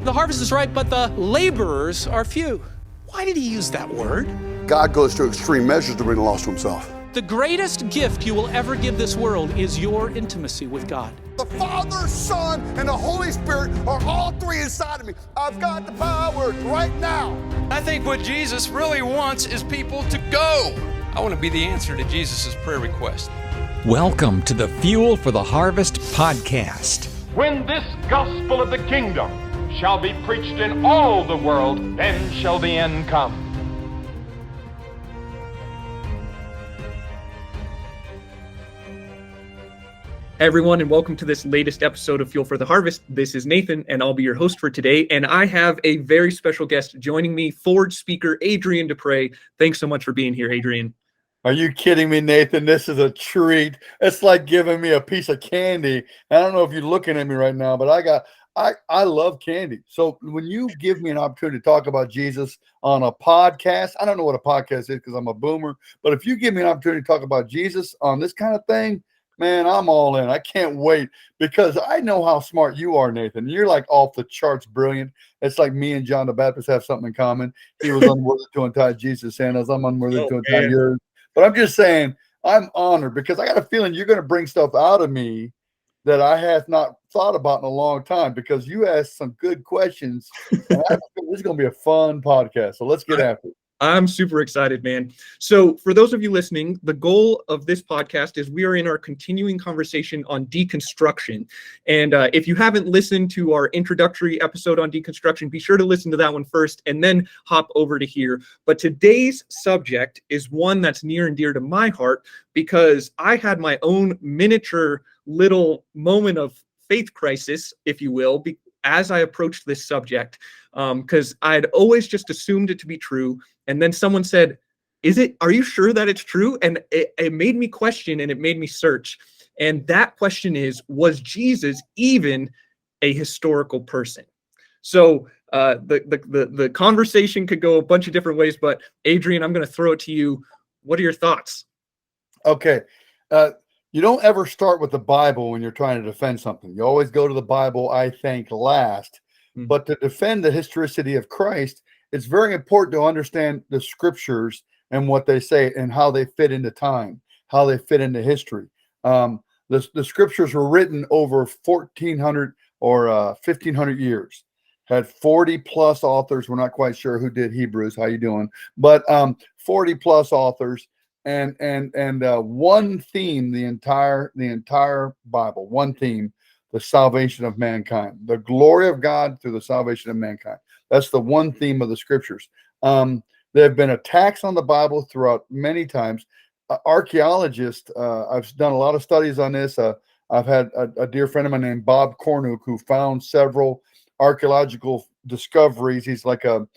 The harvest is ripe, but the laborers are few. Why did he use that word? God goes to extreme measures to bring the lost to himself. The greatest gift you will ever give this world is your intimacy with God. The Father, Son, and the Holy Spirit are all three inside of me. I've got the power right now. I think what Jesus really wants is people to go. I want to be the answer to Jesus' prayer request. Welcome to the Fuel for the Harvest podcast. When this gospel of the kingdom shall be preached in all the world, then shall the end come. Hey everyone, and welcome to this latest episode of Fuel for the Harvest. This is Nathan, and I'll be your host for today. And I have a very special guest joining me, Forge Speaker Adrian Despres. Thanks so much for being here, Adrian. Are you kidding me, Nathan? This is a treat. It's like giving me a piece of candy. I don't know if you're looking at me right now, but I love candy. So when you give me an opportunity to talk about Jesus on a podcast, I don't know what a podcast is because I'm a boomer, but if you give me an opportunity to talk about Jesus on this kind of thing, man, I'm all in. I can't wait because I know how smart you are, Nathan. You're like off the charts brilliant. It's like me and John the Baptist have something in common. He was unworthy to untie Jesus' sandals. I'm unworthy to untie yours. But I'm just saying, I'm honored because I got a feeling you're going to bring stuff out of me that I have not thought about in a long time because you asked some good questions. And I think this is going to be a fun podcast. So let's get after it. I'm super excited, man. So for those of you listening, the goal of this podcast is we are in our continuing conversation on deconstruction. And if you haven't listened to our introductory episode on deconstruction, be sure to listen to that one first and then hop over to here. But today's subject is one that's near and dear to my heart because I had my own miniature little moment of faith crisis, if you will, as I approached this subject, because I'd always just assumed it to be true. And then someone said, are you sure that it's true? And it made me question and it made me search. And that question is, was Jesus even a historical person? So the conversation could go a bunch of different ways, but Adrian, I'm going to throw it to you. What are your thoughts? Okay. You don't ever start with the Bible when you're trying to defend something. You always go to the Bible, I think, last. Mm-hmm. But to defend the historicity of Christ, it's very important to understand the scriptures and what they say and how they fit into time, how they fit into history. The scriptures were written over 1,400 or 1,500 years. Had 40 plus authors. We're not quite sure who did Hebrews. How you doing? But 40 plus authors. And one theme, the entire Bible, one theme, the salvation of mankind, the glory of God through the salvation of mankind. That's the one theme of the scriptures. There have been attacks on the Bible throughout many times. Archaeologists, I've done a lot of studies on this. I've had a dear friend of mine named Bob Cornuke who found several archaeological discoveries. He's like a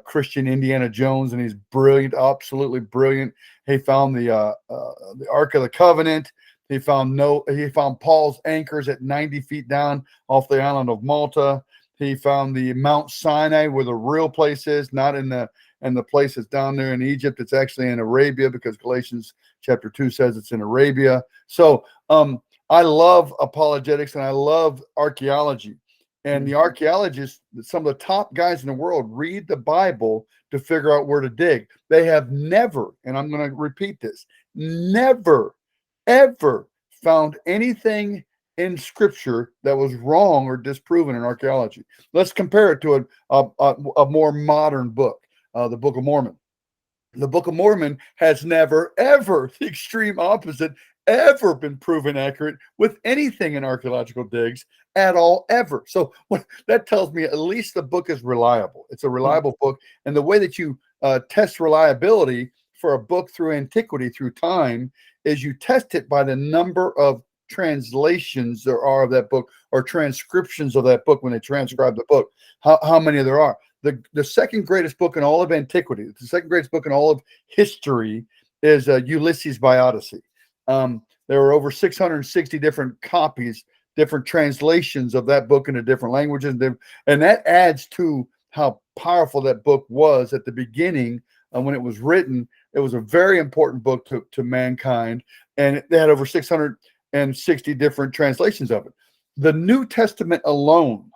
Christian Indiana Jones, and he's brilliant, absolutely brilliant. He found the Ark of the Covenant. He found Paul's anchors at 90 feet down off the island of Malta. He found the Mount Sinai where the real place is, not in the place that's down there in Egypt. It's actually in Arabia because Galatians chapter 2 says it's in Arabia. So I love apologetics and I love archaeology. And the archaeologists, some of the top guys in the world, read the Bible to figure out where to dig. They have never, and I'm going to repeat this, never, ever found anything in Scripture that was wrong or disproven in archaeology. Let's compare it to a more modern book, the Book of Mormon. The Book of Mormon has never, ever, the extreme opposite, ever been proven accurate with anything in archaeological digs at all, ever. So that tells me at least the book is reliable. It's a reliable book. And the way that you test reliability for a book through antiquity, through time, is you test it by the number of translations there are of that book or transcriptions of that book when they transcribe the book, how many there are. The second greatest book in all of antiquity, the second greatest book in all of history is Ulysses by Odyssey. There were over 660 different copies, different translations of that book into different languages. And that adds to how powerful that book was at the beginning when it was written. It was a very important book to mankind. And they had over 660 different translations of it. The New Testament alone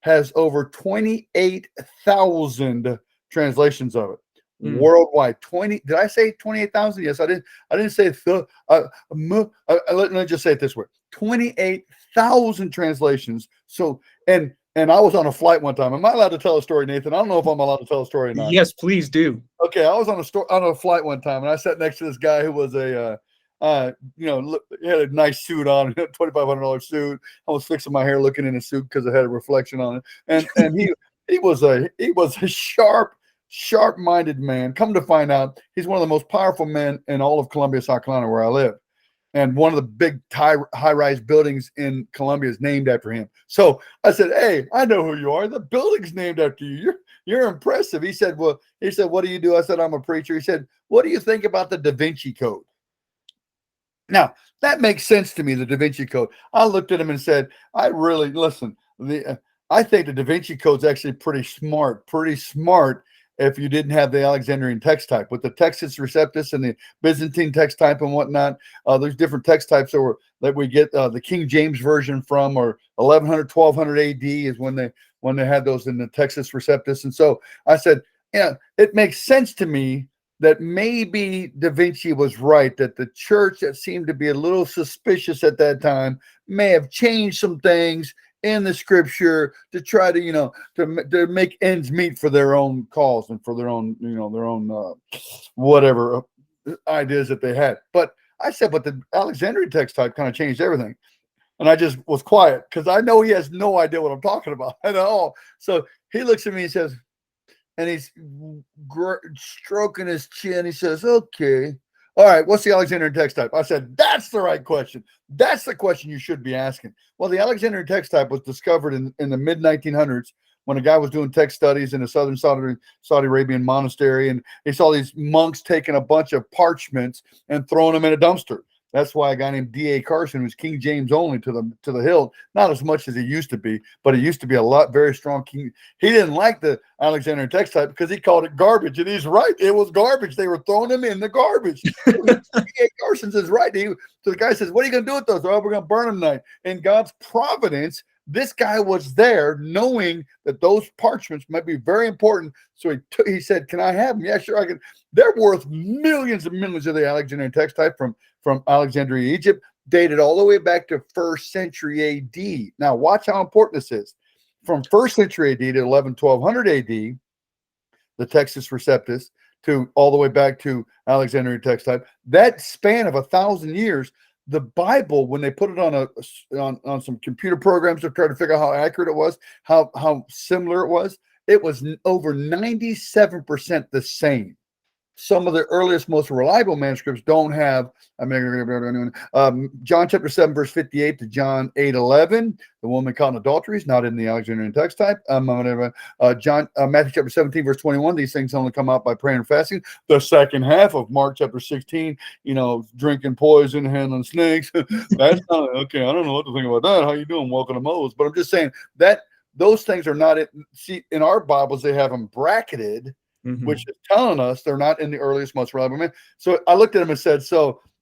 has over 28,000 translations of it worldwide. Did I say 28,000? Yes, I didn't. I didn't say let me just say it this way: 28,000 translations. So, and I was on a flight one time. Am I allowed to tell a story, Nathan? I don't know if I'm allowed to tell a story or not. Yes, please do. Okay, I was on a flight one time, and I sat next to this guy who was a he had a nice suit on, $2,500 suit. I was fixing my hair, looking in his suit because it had a reflection on it, and he was a sharp-minded man. Come to find out, he's one of the most powerful men in all of Columbia, South Carolina, where I live. And one of the big high-rise buildings in Columbia is named after him. So I said, "Hey, I know who you are. The building's named after you. You're impressive." He said, "What do you do?" I said, "I'm a preacher." He said, "What do you think about the Da Vinci Code?" Now, that makes sense to me, the Da Vinci Code. I looked at him and said, I think the Da Vinci Code is actually pretty smart if you didn't have the Alexandrian text type. With the Textus Receptus and the Byzantine text type and whatnot, there's different text types that we get the King James Version from, or 1100, 1200 AD is when they had those in the Textus Receptus. And so I said, yeah, it makes sense to me that maybe Da Vinci was right, that the church that seemed to be a little suspicious at that time may have changed some things in the scripture to try to, to make ends meet for their own cause and for their own, whatever ideas that they had. But I said, but the Alexandrian text type kind of changed everything. And I just was quiet because I know he has no idea what I'm talking about at all. So he looks at me and says, and he's stroking his chin. He says, "Okay, all right, what's the Alexandrian text type?" I said, "That's the right question. That's the question you should be asking." Well, the Alexandrian text type was discovered in the mid-1900s when a guy was doing text studies in a southern Saudi Arabian monastery, and he saw these monks taking a bunch of parchments and throwing them in a dumpster. That's why a guy named D.A. Carson, who's King James only to the hilt, not as much as he used to be, but he used to be a lot very strong king. He didn't like the Alexandrian text type because he called it garbage, and he's right. It was garbage. They were throwing them in the garbage. D.A. Carson is right. So the guy says, "What are you going to do with those?" "Oh, we're going to burn them tonight." In God's providence, this guy was there knowing that those parchments might be very important. So he said, "Can I have them?" "Yeah, sure, I can." They're worth millions and millions of the Alexandrian text type from Alexandria, Egypt, dated all the way back to 1st century AD. Now, watch how important this is. From 1st century AD to 1200 AD, the Textus Receptus, to all the way back to Alexandrian text type, that span of 1,000 years, the Bible, when they put it on some computer programs to try to figure out how accurate it was, how similar it was over 97% the same. Some of the earliest, most reliable manuscripts don't have, John chapter 7, verse 58 to John 8:11, the woman caught in adultery is not in the Alexandrian text type. Matthew chapter 17, verse 21, these things only come out by praying and fasting. The second half of Mark chapter 16, drinking poison, handling snakes. That's not, okay, I don't know what to think about that. How you doing? Welcome to Moses. But I'm just saying that those things are not, in our Bibles, they have them bracketed, which is telling us they're not in the earliest, most reliable man. So I looked at him and said,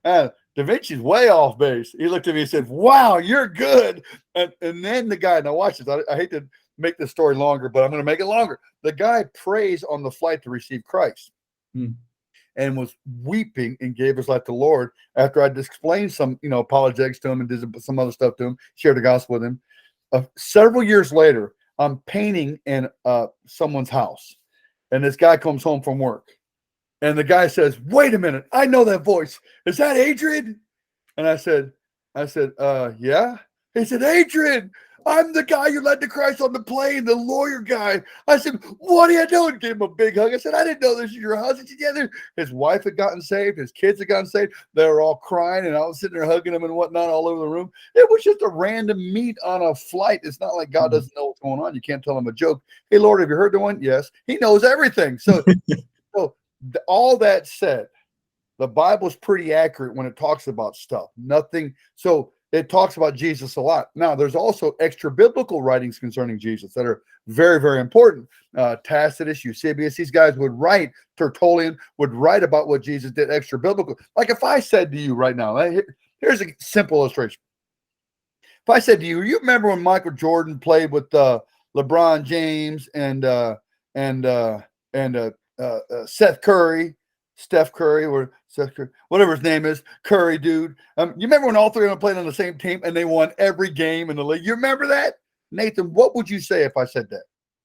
Da Vinci's way off base. He looked at me and said, "Wow, you're good." And then the guy, now watch this. I hate to make this story longer, but I'm going to make it longer. The guy prays on the flight to receive Christ and was weeping and gave his life to the Lord after I'd explained some, apologetics to him and did some other stuff to him, shared the gospel with him. Several years later, I'm painting in someone's house. And this guy comes home from work. And the guy says, "Wait a minute, I know that voice. Is that Adrian?" And I said, "Yeah." He said, "Adrian, I'm the guy you led to Christ on the plane, the lawyer guy." I said, "What are you doing?" Gave him a big hug. I said, "I didn't know this was your house." Together, his wife had gotten saved, his kids had gotten saved. They were all crying, and I was sitting there hugging them and whatnot all over the room. It was just a random meet on a flight. It's not like God doesn't know what's going on. You can't tell him a joke. "Hey, Lord, have you heard the one?" "Yes." He knows everything. So, all that said, the Bible's pretty accurate when it talks about stuff. So it talks about Jesus a lot. Now, there's also extra biblical writings concerning Jesus that are very, very important. Tacitus, Eusebius, these guys would write, Tertullian would write about what Jesus did extra biblical. Like if I said to you right now, here's a simple illustration. If I said to you, you remember when Michael Jordan played with the LeBron James and Seth Curry, Steph Curry, or Seth Curry, whatever his name is, Curry, dude. You remember when all three of them played on the same team and they won every game in the league? You remember that? Nathan, what would you say if I said that?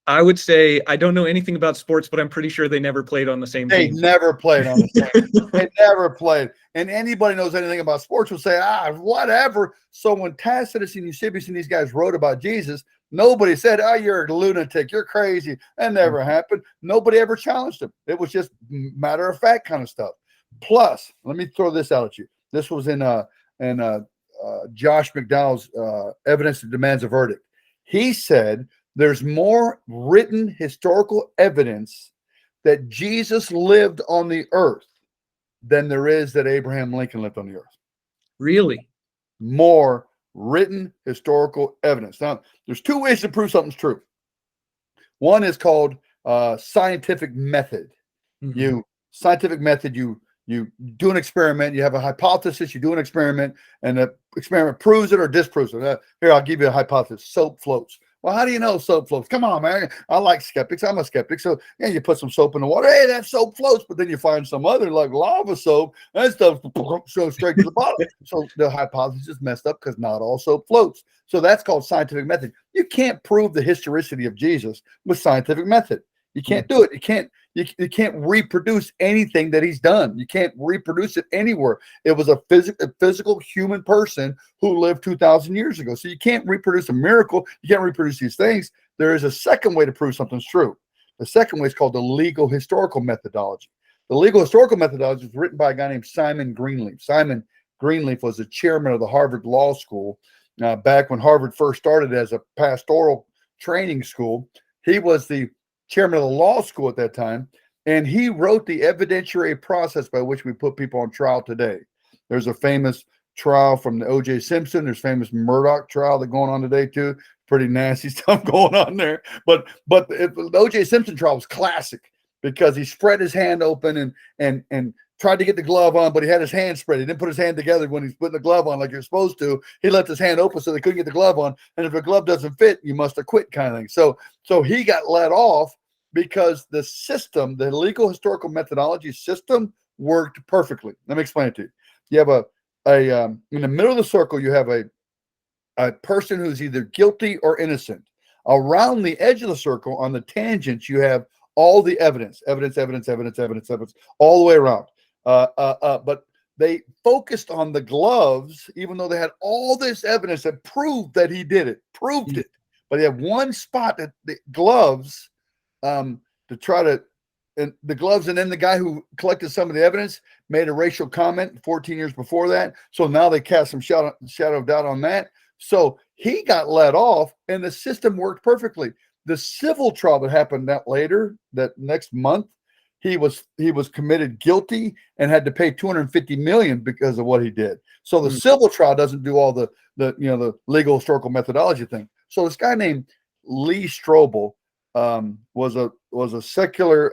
I would say I don't know anything about sports, but I'm pretty sure they never played on the same They team. never played on the same. They never played. And anybody knows anything about sports will say, whatever. So when Tacitus and Eusebius and these guys wrote about Jesus, nobody said, you're a lunatic, you're crazy. That never happened. Nobody ever challenged him. It was just matter of fact kind of stuff. Plus, let me throw this out at you. This was in Josh McDowell's Evidence That Demands a Verdict. He said there's more written historical evidence that Jesus lived on the earth than there is that Abraham Lincoln lived on the earth. Really? More written historical evidence. Now, there's two ways to prove something's true. One is called scientific method. Mm-hmm. Scientific method, you do an experiment, you have a hypothesis, you do an experiment, and the experiment proves it or disproves it. Here, I'll give you a hypothesis. Soap floats. Well, how do you know soap floats? Come on, man. I like skeptics. I'm a skeptic. So, yeah, you put some soap in the water. Hey, that soap floats. But then you find some other, like lava soap. That stuff goes straight to the bottom. So the hypothesis is messed up because not all soap floats. So that's called scientific method. You can't prove the historicity of Jesus with scientific method. You can't do it. You can't reproduce anything that he's done. You can't reproduce it anywhere. It was a physical human person who lived 2,000 years ago. So you can't reproduce a miracle. You can't reproduce these things. There is a second way to prove something's true. The second way is called the legal historical methodology. The legal historical methodology was written by a guy named Simon Greenleaf. Simon Greenleaf was the chairman of the Harvard Law School back when Harvard first started as a pastoral training school. He was the chairman of the law school at that time, and he wrote the evidentiary process by which we put people on trial today. There's a famous trial from the O.J. Simpson. There's famous Murdoch trial that's going on today too. Pretty nasty stuff going on there. But the O.J. Simpson trial was classic because he spread his hand open and tried to get the glove on, but he had his hand spread. He didn't put his hand together when he's putting the glove on like you're supposed to. He left his hand open so they couldn't get the glove on. And if the glove doesn't fit, you must have quit kind of thing. So he got let off because the system, the legal historical methodology system, worked perfectly. Let me explain it to you. You have in the middle of the circle, you have a person who's either guilty or innocent. Around the edge of the circle, on the tangents, you have all the evidence, all the way around. But they focused on the gloves, even though they had all this evidence that proved that he did it, it. But they have one spot that the gloves, to try to, and the gloves, and then the guy who collected some of the evidence made a racial comment 14 years before that. So now they cast some shadow of doubt on that. So he got let off, and the system worked perfectly. The civil trial that happened that next month, he was committed guilty and had to pay $250 million because of what he did. So the civil trial doesn't do all the legal historical methodology thing. So this guy named Lee Strobel was a secular.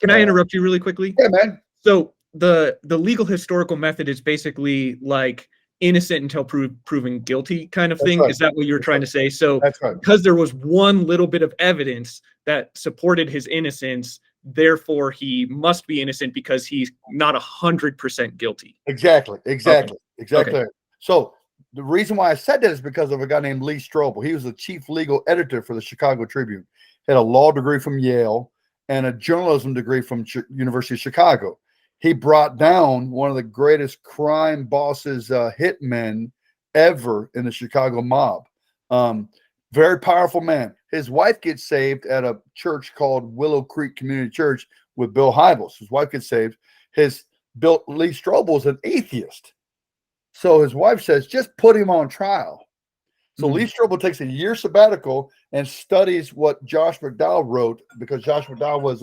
Can I interrupt you really quickly? Yeah, man. So the legal historical method is basically like innocent until proven guilty kind of thing. Right. Is that what you're trying to say? So That's right. Because there was one little bit of evidence that supported his innocence, therefore he must be innocent because he's not 100% guilty. Exactly. Okay. So the reason why I said that is because of a guy named Lee Strobel. He was the chief legal editor for the Chicago Tribune. He had a law degree from Yale and a journalism degree from University of Chicago. He brought down one of the greatest crime bosses, hitmen ever in the Chicago mob. Very powerful man. His wife gets saved at a church called Willow Creek Community Church with Bill Hybels. His wife gets saved. Lee Strobel is an atheist. So his wife says, just put him on trial. So Lee Strobel takes a year sabbatical and studies what Josh McDowell wrote, because Josh McDowell was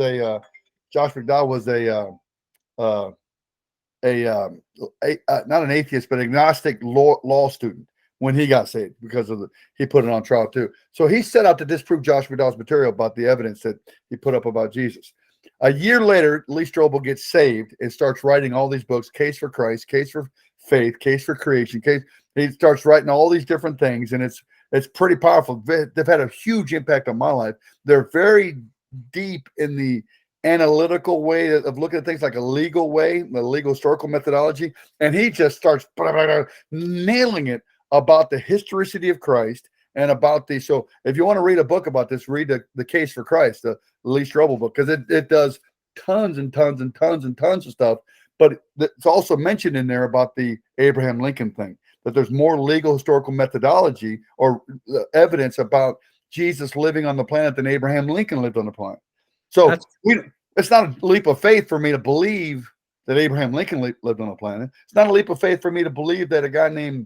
not an atheist, but agnostic law student when he got saved, because he put it on trial too. So he set out to disprove Josh McDowell's material about the evidence that he put up about Jesus. A year later, Lee Strobel gets saved and starts writing all these books: Case for Christ, Case for Faith, Case for Creation. He starts writing all these different things, and It's pretty powerful. They've had a huge impact on my life. They're very deep in the analytical way of looking at things, like a legal way, the legal historical methodology. And he just starts nailing it about the historicity of Christ and about the, so if you want to read a book about this, read the Case for Christ, the Lee Strobel book, because it does tons and tons and tons and tons of stuff. But it's also mentioned in there about the Abraham Lincoln thing, that there's more legal historical methodology or evidence about Jesus living on the planet than Abraham Lincoln lived on the planet. So it's not a leap of faith for me to believe that Abraham Lincoln lived on the planet. It's not a leap of faith for me to believe that a guy named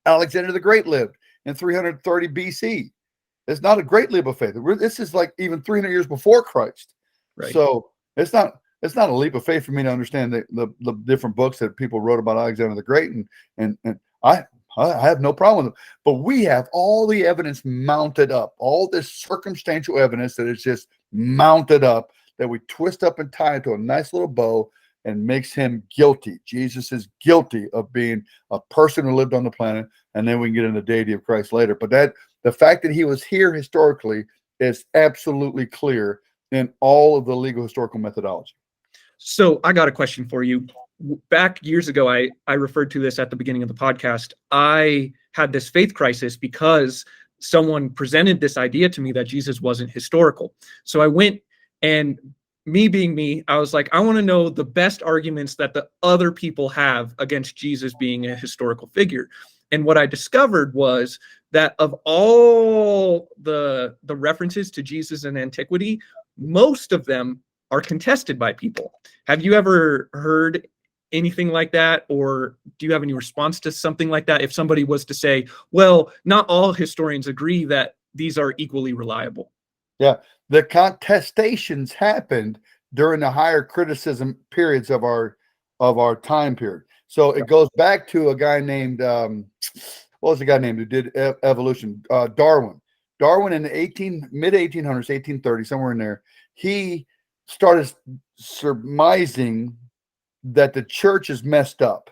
Alexander the Great lived in 330 BC. It's not a great leap of faith. This is like even 300 years before Christ. Right. So it's not a leap of faith for me to understand the different books that people wrote about Alexander the Great, and I have no problem with it. But we have all the evidence mounted up, all this circumstantial evidence that is just mounted up, that we twist up and tie into a nice little bow and makes him guilty. Jesus is guilty of being a person who lived on the planet, and then we can get into the deity of Christ later. But the fact that he was here historically is absolutely clear in all of the legal historical methodology. So I got a question for you. Back years ago, I referred to this at the beginning of the podcast. I had this faith crisis because someone presented this idea to me that Jesus wasn't historical. So I went, and me being me, I was like, I want to know the best arguments that the other people have against Jesus being a historical figure. And what I discovered was that of all the references to Jesus in antiquity, most of them are contested by people. Have you ever heard anything like that? Or do you have any response to something like that? If somebody was to say, well, not all historians agree that these are equally reliable. Yeah, the contestations happened during the higher criticism periods of our time period. So it goes back to a guy named, what was the guy named who did evolution? Darwin. Darwin in the mid 1800s, 1830, somewhere in there, he started surmising that the church is messed up.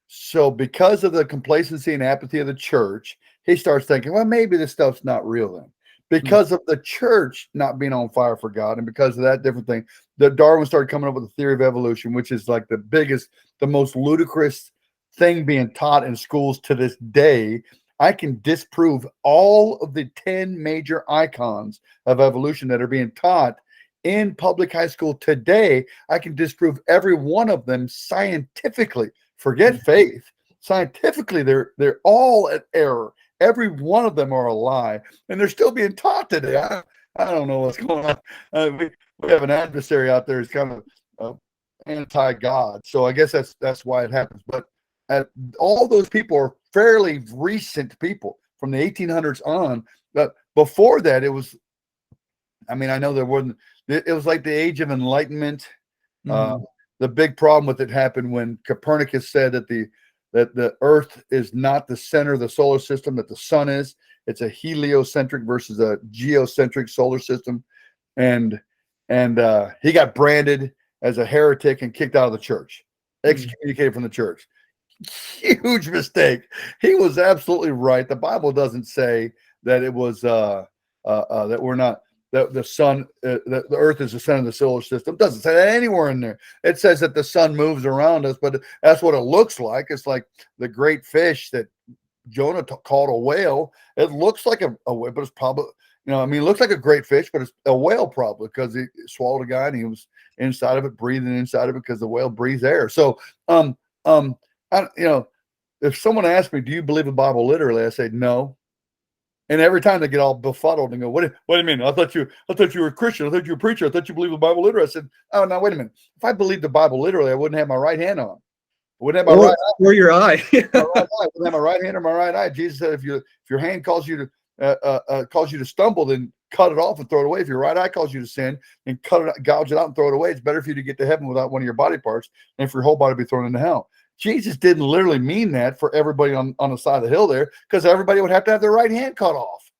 So because of the complacency and apathy of the church, he starts thinking, well, maybe this stuff's not real then. Because of the church not being on fire for God, and because of that different thing, that Darwin started coming up with the theory of evolution, which is like the biggest, the most ludicrous thing being taught in schools to this day. I can disprove all of the 10 major icons of evolution that are being taught in public high school today. I can disprove every one of them scientifically. Forget faith. Scientifically, they're all at error. Every one of them are a lie, and they're still being taught today. I don't know what's going on. We have an adversary out there who's kind of anti-God, so I guess that's why it happens. But all those people are fairly recent people from the 1800s on. But before that, it was, I mean, I know there wasn't. It was like the Age of Enlightenment. The big problem with it happened when Copernicus said that the Earth is not the center of the solar system, that the sun is. It's a heliocentric versus a geocentric solar system. And he got branded as a heretic and kicked out of the church, excommunicated from the church. Huge mistake. He was absolutely right. The Bible doesn't say that it was that we're not, that the sun, that the Earth is the center of the solar system. It doesn't say that anywhere in there. It says that the sun moves around us, but that's what it looks like. It's like the great fish that Jonah called a whale. It looks like a whale, but it's probably, it looks like a great fish, but it's a whale probably, because he swallowed a guy and he was inside of it, breathing inside of it, because the whale breathes air. So, if someone asks me, do you believe the Bible literally? I say no. And every time they get all befuddled and go, what do you mean? I thought you were a Christian. I thought you were a preacher. I thought you believed the Bible literally. I said, oh, now wait a minute. If I believed the Bible literally, I wouldn't have my right hand on. I wouldn't have my right eye. Or your eye. I wouldn't have my right hand or my right eye. Jesus said, if your hand calls you to stumble, then cut it off and throw it away. If your right eye calls you to sin, then gouge it out and throw it away. It's better for you to get to heaven without one of your body parts than for your whole body to be thrown into hell. Jesus didn't literally mean that for everybody on the side of the hill there, because everybody would have to have their right hand cut off.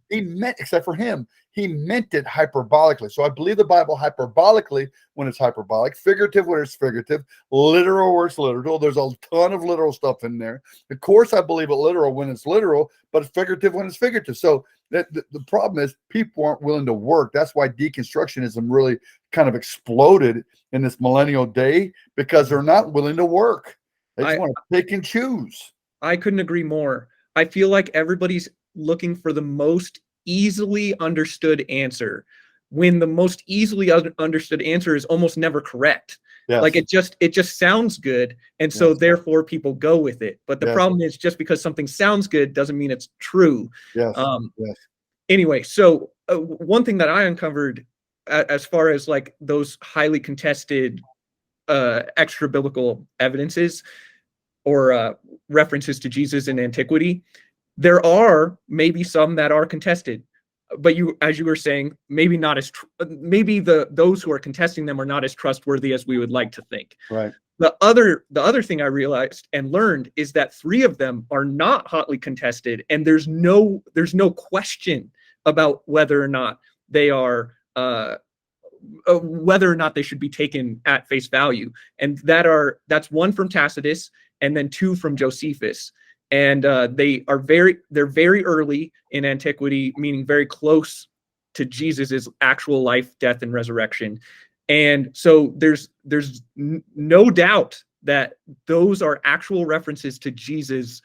He meant, except for him, he meant it hyperbolically. So I believe the Bible hyperbolically when it's hyperbolic, figurative when it's figurative, literal where it's literal. There's a ton of literal stuff in there. Of course, I believe it literal when it's literal, but it's figurative when it's figurative. So the problem is people aren't willing to work. That's why deconstructionism really kind of exploded in this millennial day, because they're not willing to work. They just want to pick and choose. I couldn't agree more. I feel like everybody's looking for the most easily understood answer, when the most easily understood answer is almost never correct. Yes. Like it just sounds good, and so Yes. therefore people go with it. But the Yes. problem is, just because something sounds good doesn't mean it's true. Yes. Yes. Anyway, so one thing that I uncovered as far as like those highly contested extra biblical evidences or references to Jesus in antiquity, there are maybe some that are contested, but as you were saying, maybe not as maybe those who are contesting them are not as trustworthy as we would like to think. Right. The other thing I realized and learned is that 3 of them are not hotly contested, and there's no question about whether or not they are whether or not they should be taken at face value. And that's 1 from Tacitus and then 2 from Josephus. And they're very early in antiquity, meaning very close to Jesus's actual life, death, and resurrection. And so there's no doubt that those are actual references to Jesus,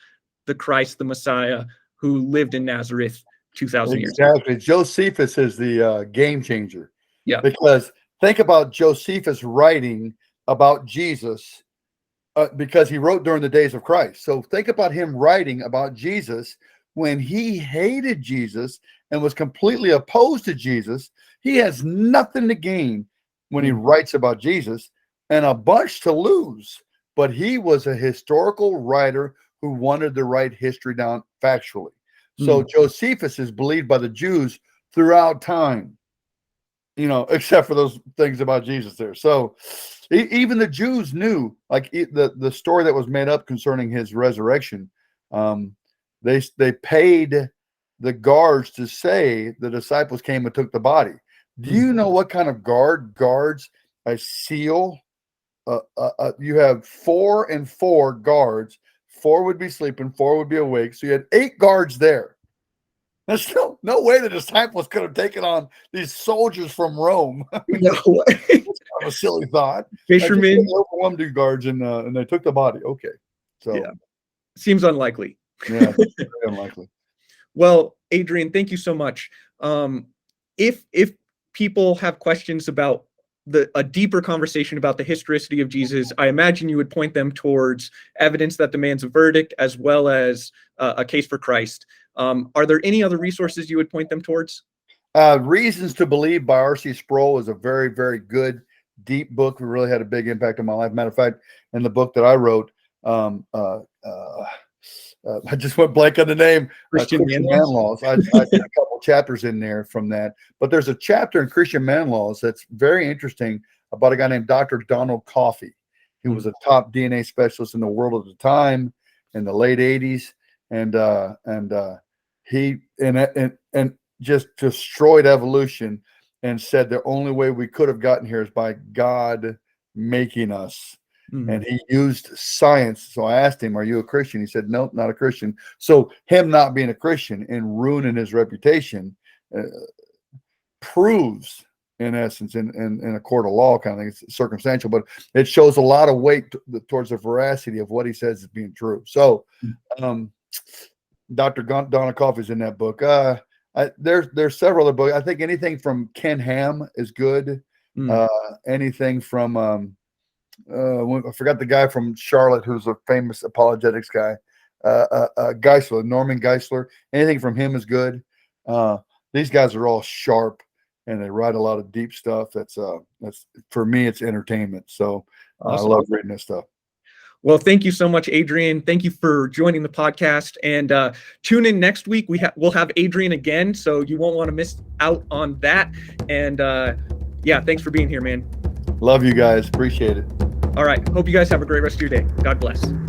the Christ, the Messiah, who lived in Nazareth 2,000 years ago. Exactly. Josephus is the game changer. Yeah. Because think about Josephus writing about Jesus, because he wrote during the days of Christ. So think about him writing about Jesus when he hated Jesus and was completely opposed to Jesus. He has nothing to gain when he writes about Jesus and a bunch to lose. But he was a historical writer who wanted to write history down factually. So Josephus is believed by the Jews throughout time, except for those things about Jesus there. So even the Jews knew, like the story that was made up concerning his resurrection. They paid the guards to say the disciples came and took the body. Do you know what kind of guards a seal? You have 4 and 4 guards. 4 would be sleeping, 4 would be awake. So you had 8 guards there. There's still no way the disciples could have taken on these soldiers from Rome. No way. That's kind of a silly thought. Fishermen. Overwhelmed the guards and they took the body. Okay. So Yeah. Seems unlikely. yeah, very unlikely. Well, Adrian, thank you so much. If people have questions about a deeper conversation about the historicity of Jesus, I imagine you would point them towards evidence that demands a verdict, as well as a case for Christ. Are there any other resources you would point them towards? Reasons to Believe by R.C. Sproul is a very, very good, deep book. It really had a big impact on my life. Matter of fact, in the book that I wrote, I just went blank on the name. Christian Man Laws. I did a couple chapters in there from that. But there's a chapter in Christian Man Laws that's very interesting about a guy named Dr. Donald Coffey. He was a top DNA specialist in the world at the time in the late 80s. He just destroyed evolution and said the only way we could have gotten here is by God making us. And he used science. So I asked him, "Are you a Christian?" He said, "Nope, not a Christian." So him not being a Christian and ruining his reputation proves, in essence, in a court of law kind of thing. It's circumstantial, but it shows a lot of weight towards the veracity of what he says is being true. So Dr. Donna Coffey's in that book. There's several other books. I think anything from Ken Ham is good. Anything from I forgot the guy from Charlotte who's a famous apologetics guy, Geisler, Norman Geisler. Anything from him is good. These guys are all sharp and they write a lot of deep stuff. That's for me, it's entertainment. So awesome. I love reading this stuff. Well, thank you so much, Adrian. Thank you for joining the podcast. And tune in next week. We'll have Adrian again, so you won't want to miss out on that. And yeah, thanks for being here, man. Love you guys. Appreciate it. All right. Hope you guys have a great rest of your day. God bless.